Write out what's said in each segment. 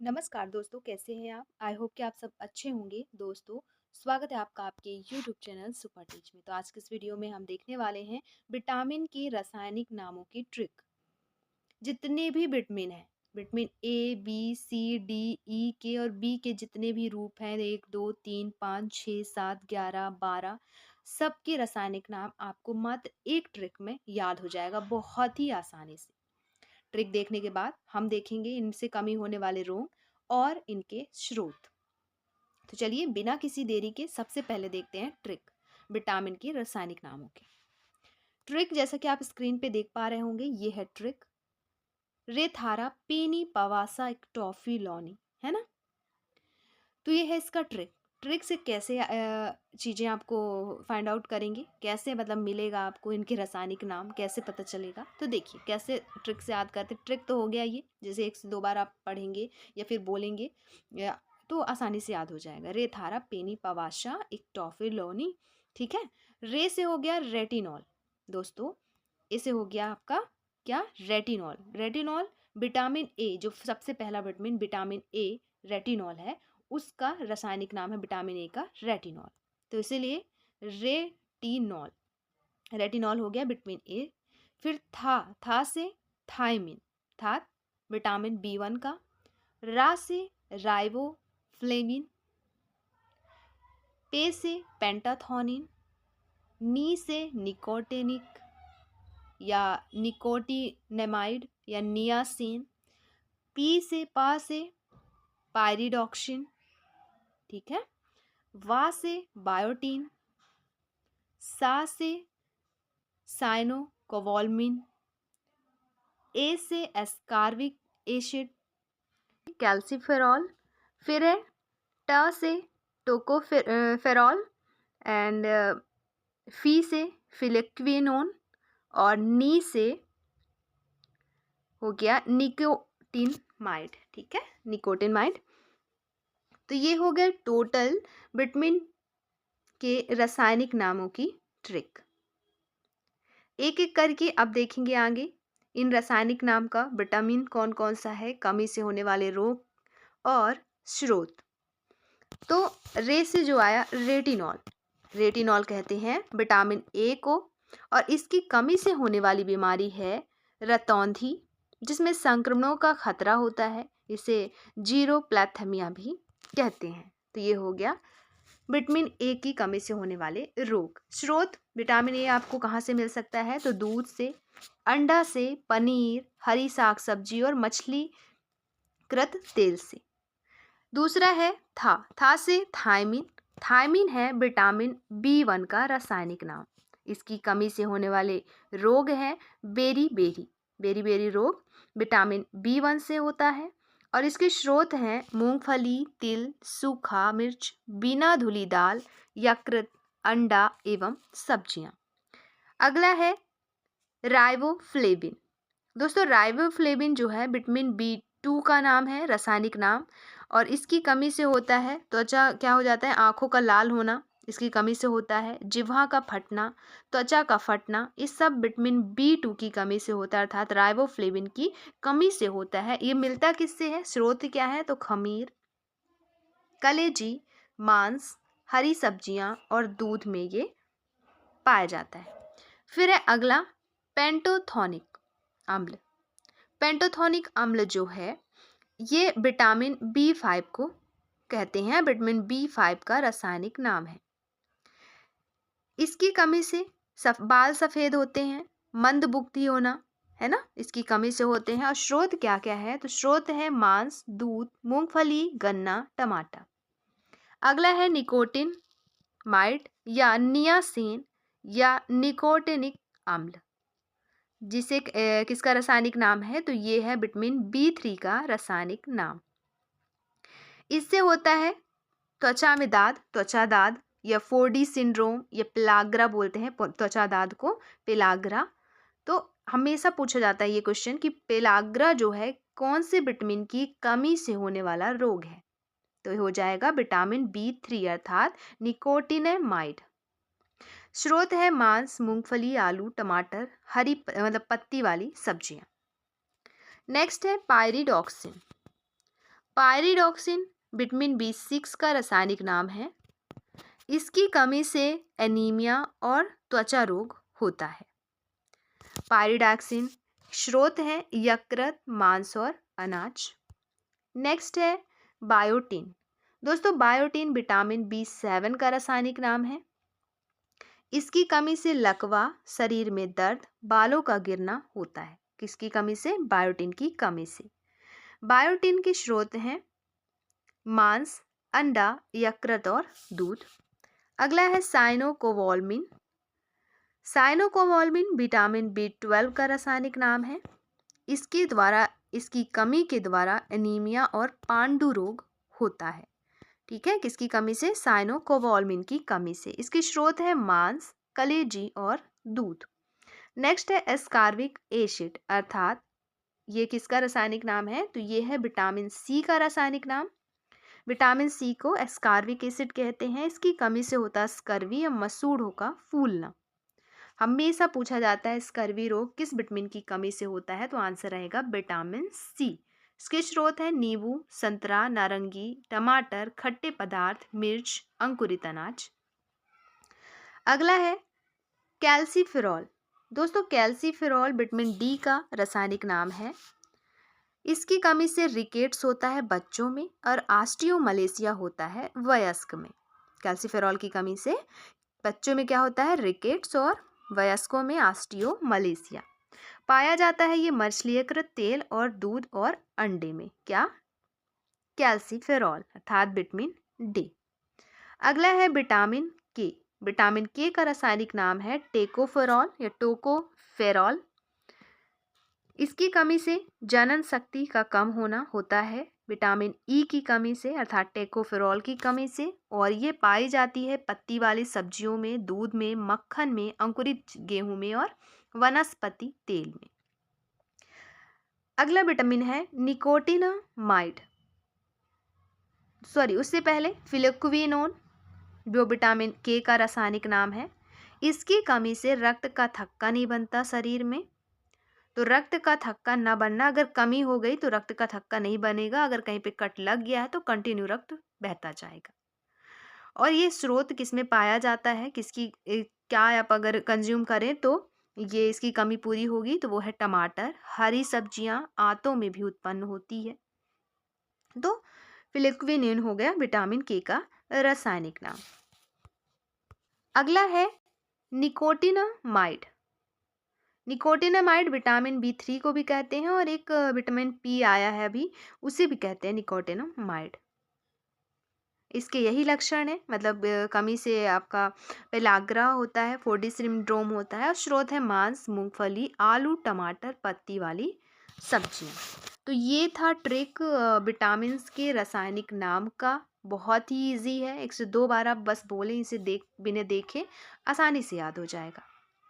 नमस्कार दोस्तों, कैसे हैं आप? आई होप कि आप सब अच्छे होंगे। दोस्तों, स्वागत है आपका आपके यूट्यूब चैनल सुपर टीच में। तो आज के इस वीडियो में हम देखने वाले हैं विटामिन के रासायनिक नामों की ट्रिक। जितने भी विटामिन हैं, vitamin A, B, C, D, E के और बी के जितने भी रूप हैं, 1, 2, 3, 5, 6, 7, 11, 12, सबके रासायनिक नाम आपको मात्र एक ट्रिक में याद हो जाएगा, बहुत ही आसानी से। ट्रिक देखने के बाद हम देखेंगे इनसे कमी होने वाले रोग और इनके स्रोत। तो चलिए बिना किसी देरी के सबसे पहले देखते हैं ट्रिक विटामिन के रासायनिक नामों की। ट्रिक जैसा कि आप स्क्रीन पे देख पा रहे होंगे, ये है ट्रिक रेथारा पेनी पवासा टॉफी लॉनी, है ना। तो ये है इसका ट्रिक। ट्रिक से कैसे चीज़ें आपको फाइंड आउट करेंगे, कैसे मतलब मिलेगा आपको इनके रासायनिक नाम, कैसे पता चलेगा। तो देखिए कैसे ट्रिक से याद करते। ट्रिक तो हो गया ये, जैसे एक से दो बार आप पढ़ेंगे या फिर बोलेंगे तो आसानी से याद हो जाएगा। रे थारा पेनी पवाशा एक टॉफी लोनी, ठीक है। रे से हो गया रेटिनॉल दोस्तों, इसे हो गया आपका क्या, रेटिनॉल। रेटिनॉल विटामिन ए, जो सबसे पहला विटामिन विटामिन ए रेटिनॉल है, उसका रासायनिक नाम है विटामिन ए का रेटिनॉल। तो इसीलिए रेटिनॉल, रेटिनॉल हो गया विटामिन ए। फिर था से थायमिन, था विटामिन बी 1 का। रा से राइबोफ्लेविन। पे से पेंटाथोनिन। नी से निकोटिनिक या निकोटिनेमाइड या नियासिन। पी से पा से पायरिडॉक्सिन, ठीक है। वा से बायोटीन। सा से साइनोकोवॉल्मिन। ए से एस्कार्बिक एसिड, कैल्सिफेरॉल। फिर है ट से टोकोफेरॉल एंड फी से फिलेक्विनोन और नी से हो गया निकोटिनमाइड, ठीक है, निकोटिनमाइड। तो ये हो गया टोटल विटामिन के रासायनिक नामों की ट्रिक। एक एक करके अब देखेंगे आगे इन रासायनिक नाम का विटामिन कौन कौन सा है, कमी से होने वाले रोग और स्रोत। तो रे से जो आया रेटिनॉल, रेटिनॉल कहते हैं विटामिन ए को, और इसकी कमी से होने वाली बीमारी है रतौंधी, जिसमें संक्रमणों का खतरा होता है। इसे जीरोप्लैथेमिया भी कहते हैं। तो ये हो गया विटामिन ए की कमी से होने वाले रोग। स्रोत विटामिन ए आपको कहाँ से मिल सकता है, तो दूध से, अंडा से, पनीर, हरी साग सब्जी और मछली कृत तेल से। दूसरा है था से थायमिन। थायमिन है विटामिन बी 1 का रासायनिक नाम। इसकी कमी से होने वाले रोग हैं बेरी बेरी, बेरी बेरी रोग विटामिन बी 1 से होता है। और इसके स्रोत हैं मूंगफली, तिल, सूखा मिर्च, बिना धुली दाल, यकृत, अंडा एवं सब्जियां। अगला है राइबोफ्लेविन। दोस्तों राइबोफ्लेविन जो है विटामिन बी 2 का नाम है, रासायनिक नाम। और इसकी कमी से होता है त्वचा क्या हो जाता है, आंखों का लाल होना इसकी कमी से होता है, जिह्वा का फटना, त्वचा का फटना, इस सब विटामिन बी 2 की कमी से होता है, अर्थात राइबोफ्लेविन की कमी से होता है। ये मिलता किससे है, स्रोत क्या है, तो खमीर, कलेजी, मांस, हरी सब्जियां और दूध में ये पाया जाता है। फिर है अगला पेंटोथोनिक अम्ल। पेंटोथोनिक अम्ल जो है ये विटामिन बी 5 को कहते हैं, विटामिन बी 5 का रासायनिक नाम है। इसकी कमी से बाल सफ़ेद होते हैं, मंद बुद्धि होना, है ना, इसकी कमी से होते हैं। और स्रोत क्या क्या है, तो स्रोत है मांस, दूध, मूंगफली, गन्ना, टमाटर। अगला है निकोटिन माइड या नियासिन या निकोटिनिक अम्ल, जिसे किसका रासायनिक नाम है, तो ये है विटामिन बी 3 का रासायनिक नाम। इससे होता है त्वचा में दाद, त्वचा दाद या 4D सिंड्रोम या पेलाग्रा बोलते हैं त्वचा दाद को, पेलाग्रा। तो हमेशा पूछा जाता है ये क्वेश्चन कि पेलाग्रा जो है कौन से विटामिन की कमी से होने वाला रोग है, तो हो जाएगा विटामिन बी 3 अर्थात निकोटिनेमाइड। स्रोत है मांस, मूंगफली, आलू, टमाटर, हरी मतलब पत्ती वाली सब्जियां। नेक्स्ट है पायरिडॉक्सिन। पायरिडॉक्सिन विटामिन B6 का रासायनिक नाम है। इसकी कमी से एनीमिया और त्वचा रोग होता है। पायरिडॉक्सिन स्रोत है यकृत, मांस और अनाज। नेक्स्ट है बायोटिन। दोस्तों बायोटिन विटामिन B7 का रासायनिक नाम है। इसकी कमी से लकवा, शरीर में दर्द, बालों का गिरना होता है। किसकी कमी से? बायोटिन की कमी से। बायोटिन के स्रोत हैं मांस, अंडा, यकृत और दूध। अगला है साइनोकोबालामिन। साइनोकोबालामिन विटामिन B12 का रासायनिक नाम है। इसकी कमी के द्वारा एनीमिया और पांडु रोग होता है। ठीक है, किसकी कमी से? साइनोकोबालामिन की कमी से। इसके स्रोत है मांस, कलेजी और दूध। नेक्स्ट है एस्कार्बिक एसिड, अर्थात ये किसका रासायनिक नाम है? तो ये है विटामिन C का रासायनिक नाम। विटामिन C को एस्कार्बिक एसिड कहते हैं। इसकी कमी से होता है स्कर्वी या मसूड़ों का फूलना। हमेशा पूछा जाता है स्कर्वी रोग किस विटामिन की कमी से होता है, तो आंसर रहेगा विटामिन C। इसके स्रोत है नींबू, संतरा, नारंगी, टमाटर, खट्टे पदार्थ, मिर्च, अंकुरित अनाज। अगला है कैल्सीफेरॉल। दोस्तों कैल्सीफेरॉल विटामिन D का रासायनिक नाम है। इसकी कमी से रिकेट्स होता है बच्चों में और ऑस्टियोमलेशिया होता है वयस्क में। कैल्सीफेरॉल की कमी से बच्चों में क्या होता है? रिकेट्स और वयस्कों में ऑस्टियोमलेशिया। पाया जाता है ये मछलीकृत तेल और दूध और अंडे में। क्या? कैल्सीफेरॉल अर्थात विटामिन D। अगला है विटामिन K। विटामिन K का रासायनिक नाम है टेकोफेरॉल या टोकोफेरॉल। इसकी कमी से जनन शक्ति का कम होना होता है विटामिन E की कमी से अर्थात टेकोफेरॉल की कमी से, और ये पाई जाती है पत्ती वाली सब्जियों में, दूध में, मक्खन में, अंकुरित गेहूं में और वनस्पति तेल में। अगला विटामिन है निकोटिनामाइड, उससे पहले फ्लेक्विनोन, जो विटामिन K का रासायनिक नाम है। इसकी कमी से रक्त का थक्का नहीं बनता शरीर में। तो रक्त का थक्का ना बनना, अगर कमी हो गई तो रक्त का थक्का नहीं बनेगा। अगर कहीं पे कट लग गया है तो कंटिन्यू रक्त बहता जाएगा। और ये स्रोत किस में पाया जाता है? क्या आप अगर कंज्यूम करें तो ये इसकी कमी पूरी होगी, तो वो है टमाटर, हरी सब्जियां, आंतों में भी उत्पन्न होती है। तो फ्लेक्विनिन हो गया विटामिन K का रासायनिक नाम। अगला है निकोटिनामाइड। निकोटिनामाइड विटामिन B3 को भी कहते हैं, और एक विटामिन P आया है अभी, उसे भी कहते हैं निकोटिनामाइड। इसके यही लक्षण है, मतलब कमी से आपका पेलाग्रा होता है, फोर्डी सिंड्रोम होता है, और स्रोत है मांस, मूंगफली, आलू, टमाटर, पत्ती वाली सब्जियां। तो ये था ट्रिक विटामिन के रासायनिक नाम का। बहुत ही इजी है, 102 बार आप बस बोलें, इसे बिना देखे आसानी से याद हो जाएगा।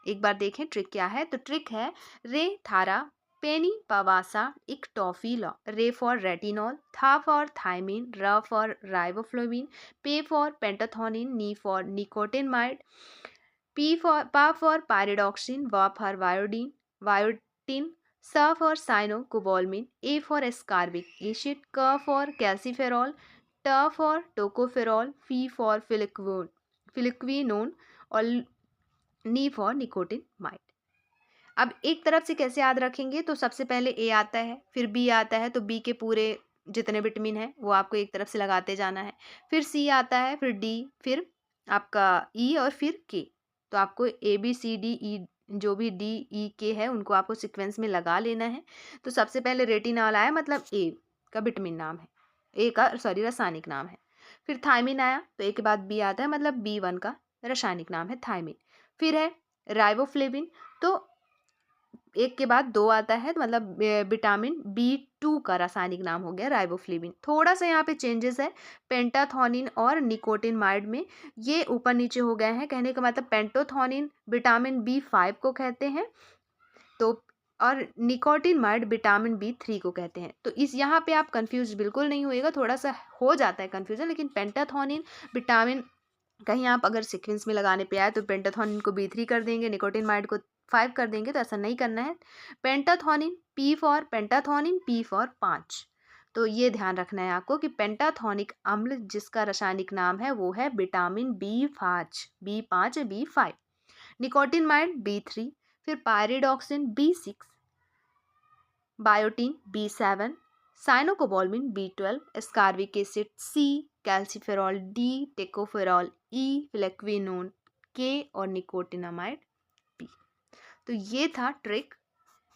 एक बार देखें ट्रिक क्या है। तो ट्रिक है रे थारा पेनी पवासा इक टॉफीला, रे फॉर रेटिनॉल, था फॉर थायमिन, र फॉर राइबोफ्लोविन, पे फॉर पेंटाथोनिन, नी फॉर निकोटिनमाइड, पा फॉर पायरिडॉक्सिन, वा फॉर वायोटिन, स फॉर साइनोकोबालामिन, ए फॉर एस्कार्बिक एसिड, क फॉर कैल्सीफेरॉल, ट फॉर टोकोफेरॉल, फी फॉर फिलिक्विनोन और नी फॉर निकोटिनमाइड। अब एक तरफ से कैसे याद रखेंगे? तो सबसे पहले ए आता है, फिर बी आता है, तो बी के पूरे जितने विटामिन है वो आपको एक तरफ से लगाते जाना है। फिर सी आता है, फिर डी, फिर आपका ई और फिर के। तो आपको ABCDE जो भी DEK है उनको आपको सीक्वेंस में लगा लेना है। तो सबसे पहले रेटिनॉल आया, मतलब ए का विटामिन नाम है, ए का रासायनिक नाम है। फिर थायमिन आया, तो ए के बाद बी आता है, मतलब B1 का रासायनिक नाम है थायमिन। फिर है राइबोफ्लेविन, तो एक के बाद दो आता है, तो मतलब विटामिन B2 का रासायनिक नाम हो गया राइबोफ्लेविन। थोड़ा सा यहाँ पे चेंजेस है पेंटाथोनिन और निकोटिनमाइड में, ये ऊपर नीचे हो गए हैं। कहने का मतलब पेंटाथोनिन विटामिन B5 को कहते हैं, तो और निकोटिनमाइड विटामिन B3 को कहते हैं। तो इस यहाँ पे आप कंफ्यूज बिल्कुल नहीं होइएगा, थोड़ा सा हो जाता है कंफ्यूजन, लेकिन पेंटाथोनिन विटामिन कहीं आप अगर सीक्वेंस में लगाने पे आए तो पेंटाथोनिन को B3 कर देंगे, निकोटिनमाइड को 5 कर देंगे, तो ऐसा नहीं करना है। पेंटाथोनिन P फॉर पेंटाथोनिन, P फॉर 5। तो ये ध्यान रखना है आपको कि पेंटाथॉनिक अम्ल जिसका रासायनिक नाम है वो है विटामिन B5 या B5, निकोटिनमाइड B3, फिर pyridoxine B6, biotin B7, cyanocobalamin B12, ascorbic acid C, calciferol D, tocopherol E, फ्लेक्विनोन K और निकोटिनामाइड P। तो ये था ट्रिक।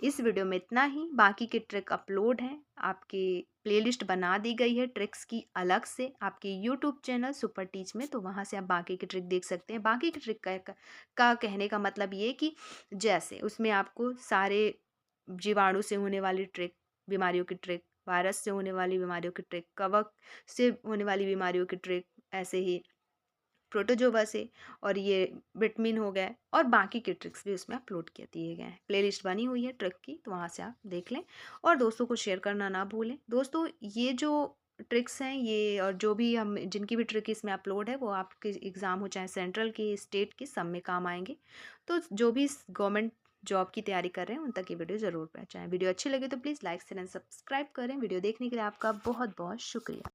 इस वीडियो में इतना ही, बाकी के ट्रिक अपलोड हैं, आपके प्लेलिस्ट बना दी गई है ट्रिक्स की अलग से आपके यूट्यूब चैनल सुपर टीच में, तो वहाँ से आप बाकी के ट्रिक देख सकते हैं। बाकी के ट्रिक का कहने का मतलब ये कि जैसे उसमें आपको सारे जीवाणु से होने वाली ट्रिक, बीमारियों की ट्रिक, वायरस से होने वाली बीमारियों की ट्रिक, कवक से होने वाली बीमारियों की ट्रिक, ऐसे ही प्रोटोजोवा से, और ये विटामिन हो गए, और बाकी के ट्रिक्स भी उसमें अपलोड किए दिए गए हैं। प्लेलिस्ट बनी हुई है ट्रिक की, तो वहाँ से आप देख लें और दोस्तों को शेयर करना ना भूलें। दोस्तों ये जो ट्रिक्स हैं ये, और जो भी हम जिनकी भी ट्रिक इसमें अपलोड है, वो आपके एग्ज़ाम हो चाहे सेंट्रल के, स्टेट के, सब में काम आएंगे। तो जो भी गवर्नमेंट जॉब की तैयारी कर रहे हैं उन तक ये वीडियो ज़रूर पहुँचाएँ। वीडियो अच्छी लगे तो please like share and subscribe करें। वीडियो देखने के लिए आपका बहुत बहुत शुक्रिया।